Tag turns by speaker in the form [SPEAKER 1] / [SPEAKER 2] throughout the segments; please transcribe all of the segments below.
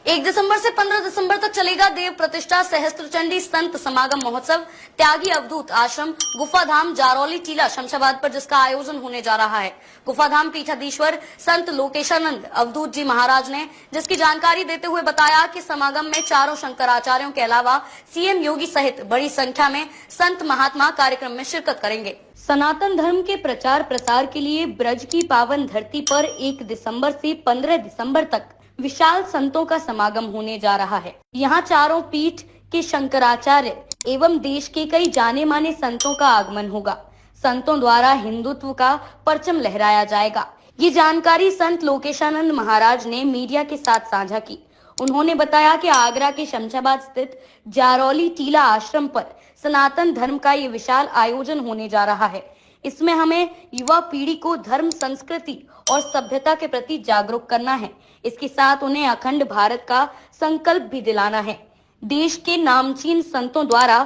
[SPEAKER 1] 1 दिसंबर से 15 दिसंबर तक चलेगा देव प्रतिष्ठा सहस्त्रचंडी संत समागम महोत्सव। त्यागी अवधूत आश्रम गुफाधाम जारौली टीला शमशाबाद पर जिसका आयोजन होने जा रहा है। गुफाधाम पीठाधीश्वर संत लोकेशानंद अवधूत जी महाराज ने जिसकी जानकारी देते हुए बताया कि समागम में चारों शंकराचार्यों के अलावा सीएम योगी सहित बड़ी संख्या में संत महात्मा कार्यक्रम में शिरकत करेंगे। सनातन धर्म के प्रचार प्रसार के लिए ब्रज की पावन धरती पर 1 दिसंबर से 15 दिसंबर तक विशाल संतों का समागम होने जा रहा है। यहाँ चारों पीठ के शंकराचार्य एवं देश के कई जाने माने संतों का आगमन होगा। संतों द्वारा हिंदुत्व का परचम लहराया जाएगा। ये जानकारी संत लोकेशानंद महाराज ने मीडिया के साथ साझा की। उन्होंने बताया कि आगरा के शमशाबाद स्थित जारौली टीला आश्रम पर सनातन धर्म का ये विशाल आयोजन होने जा रहा है। इसमें हमें युवा पीढ़ी को धर्म, संस्कृति और सभ्यता के प्रति जागरूक करना है। इसके साथ उन्हें अखंड भारत का संकल्प भी दिलाना है। देश के नामचीन संतों द्वारा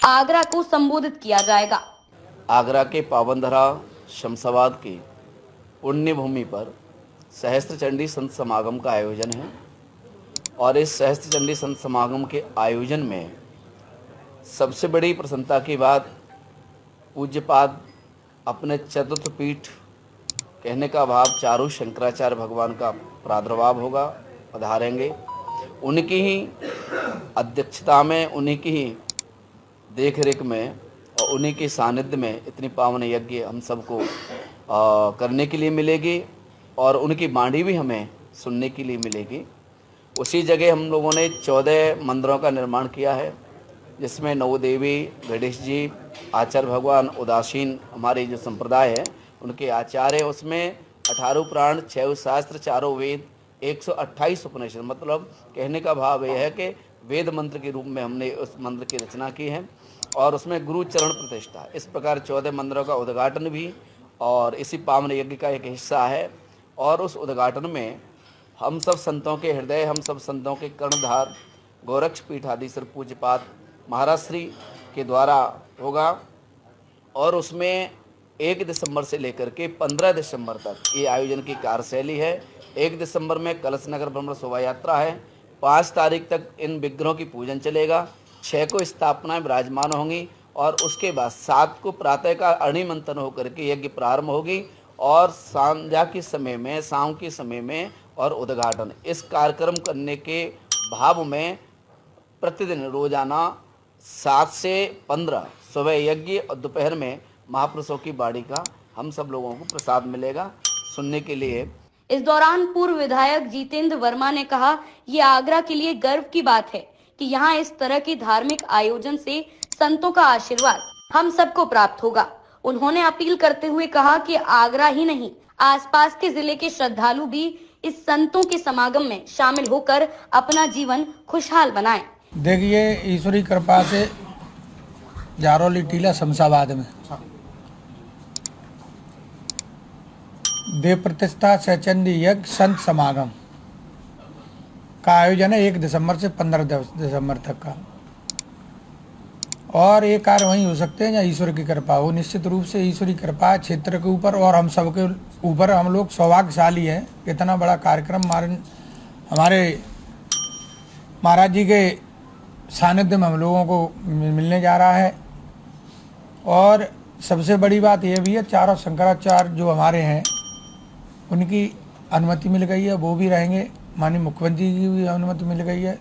[SPEAKER 1] आगरा को संबोधित किया जाएगा।
[SPEAKER 2] आगरा के पावनधरा शमशाबाद की पुण्य भूमि पर सहस्त्रचंडी संत समागम का आयोजन है और इस सहस्त्रचंडी संत समागम के आयोजन में सबसे बड़ी प्रसन्नता की बात, पूज्यपाद अपने चतुर्थ पीठ कहने का भाव चारों शंकराचार्य भगवान का प्रादुर्भाव होगा, पधारेंगे। उनकी ही अध्यक्षता में, उन्हीं की ही देखरेख में और उन्हीं के सानिध्य में इतनी पावन यज्ञ हम सबको करने के लिए मिलेगी और उनकी बाणी भी हमें सुनने के लिए मिलेगी। उसी जगह हम लोगों ने 14 मंदिरों का निर्माण किया है, जिसमें नवदेवी, गणेश जी, आचार्य भगवान, उदासीन हमारे जो संप्रदाय है उनके आचार्य, उसमें 18 पुराण, 6 शास्त्र, 4 वेद, 128 उपनिषद, मतलब कहने का भाव यह है कि वेद मंत्र के रूप में हमने उस मंत्र की रचना की है और उसमें गुरु चरण प्रतिष्ठा। इस प्रकार 14 मंदिरों का उद्घाटन भी और इसी पावन यज्ञ का एक हिस्सा है। और उस उद्घाटन में हम सब संतों के हृदय, हम सब संतों के कर्णधार गोरक्ष पीठाधीश्वर पूज्यपाद महाराज श्री के द्वारा होगा और उसमें 1 दिसंबर से लेकर के 15 दिसंबर तक ये आयोजन की कार्यशैली है। 1 दिसंबर में कलश नगर भ्रमण शोभा यात्रा है। 5 तारीख तक इन विग्रहों की पूजन चलेगा। 6 को स्थापनाएं विराजमान होंगी और उसके बाद 7 को प्रातः का अणिमंथन होकर के यज्ञ प्रारंभ होगी और संध्या के समय में, शाम के समय में और उद्घाटन। इस कार्यक्रम करने के भाव में प्रतिदिन रोजाना 7 से 15 सुबह यज्ञ और दोपहर में महापुरुषों की बाड़ी का हम सब लोगों को प्रसाद मिलेगा सुनने के लिए।
[SPEAKER 1] इस दौरान पूर्व विधायक जितेंद्र वर्मा ने कहा, ये आगरा के लिए गर्व की बात है कि यहाँ इस तरह के धार्मिक आयोजन से संतों का आशीर्वाद हम सबको प्राप्त होगा। उन्होंने अपील करते हुए कहा कि आगरा ही नहीं, आसपास के जिले के श्रद्धालु भी इस संतों के समागम में शामिल होकर अपना जीवन खुशहाल बनाएं।
[SPEAKER 3] देखिए, ईश्वरी कृपा से जारौली टीला शमशाबाद में देव प्रतिष्ठा सहचंडी यज्ञ संत समागम का आयोजन है 1 दिसंबर से 15 दिसंबर तक का। और ये कार्य वहीं हो सकते हैं जहाँ ईश्वर की कृपा हो। निश्चित रूप से ईश्वरी कृपा है क्षेत्र के ऊपर और हम सबके ऊपर। हम लोग सौभाग्यशाली हैं। इतना बड़ा कार्यक्रम हमारे महाराज जी के सानिध्य में हम लोगों को मिलने जा रहा है। और सबसे बड़ी बात यह भी है, चारों शंकराचार्य जो हमारे हैं उनकी अनुमति मिल गई है, वो भी रहेंगे। माननीय मुख्यमंत्री जी की भी अनुमति मिल गई है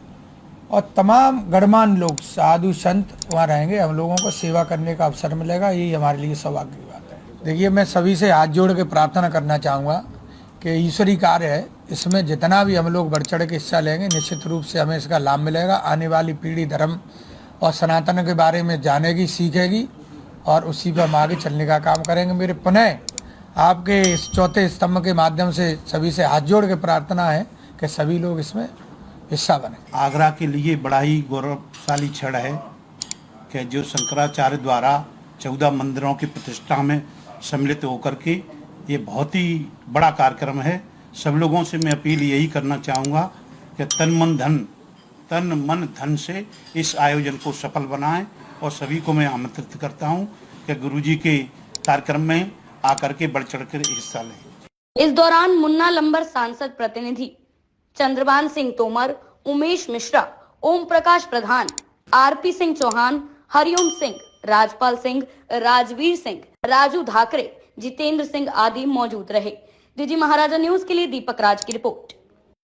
[SPEAKER 3] और तमाम गणमान्य लोग, साधु संत वहाँ रहेंगे। हम लोगों को सेवा करने का अवसर मिलेगा। यही हमारे लिए सौभाग्य की बात है। देखिए, मैं सभी से हाथ जोड़ के प्रार्थना करना चाहूँगा कि ईश्वरी कार्य है, इसमें जितना भी हम लोग बढ़ चढ़ के हिस्सा लेंगे निश्चित रूप से हमें इसका लाभ मिलेगा। आने वाली पीढ़ी धर्म और सनातन के बारे में जानेगी, सीखेगी और उसी पर हम आगे चलने का काम करेंगे। मेरे पुनः आपके इस चौथे स्तंभ के माध्यम से सभी से हाथ जोड़ के प्रार्थना है कि सभी लोग इसमें हिस्सा बने।
[SPEAKER 4] आगरा के लिए बड़ा ही गौरवशाली क्षण है कि जो शंकराचार्य द्वारा 14 मंदिरों की प्रतिष्ठा में सम्मिलित होकर के ये बहुत ही बड़ा कार्यक्रम है। सब लोगों से मैं अपील यही करना चाहूँगा कि तन मन धन से इस आयोजन को सफल बनाएं और सभी को मैं आमंत्रित करता हूं कि गुरुजी के कार्यक्रम में आकर के बढ़ चढ़ कर हिस्सा लें।
[SPEAKER 1] इस दौरान मुन्ना लंबर सांसद प्रतिनिधि, चंद्रभान सिंह तोमर, उमेश मिश्रा, ओम प्रकाश प्रधान, आरपी सिंह चौहान, हरिओम सिंह, राजपाल सिंह, राजवीर सिंह, राजू धाकरे, जितेंद्र सिंह आदि मौजूद रहे। डीजी महाराजा न्यूज के लिए दीपक राज की रिपोर्ट।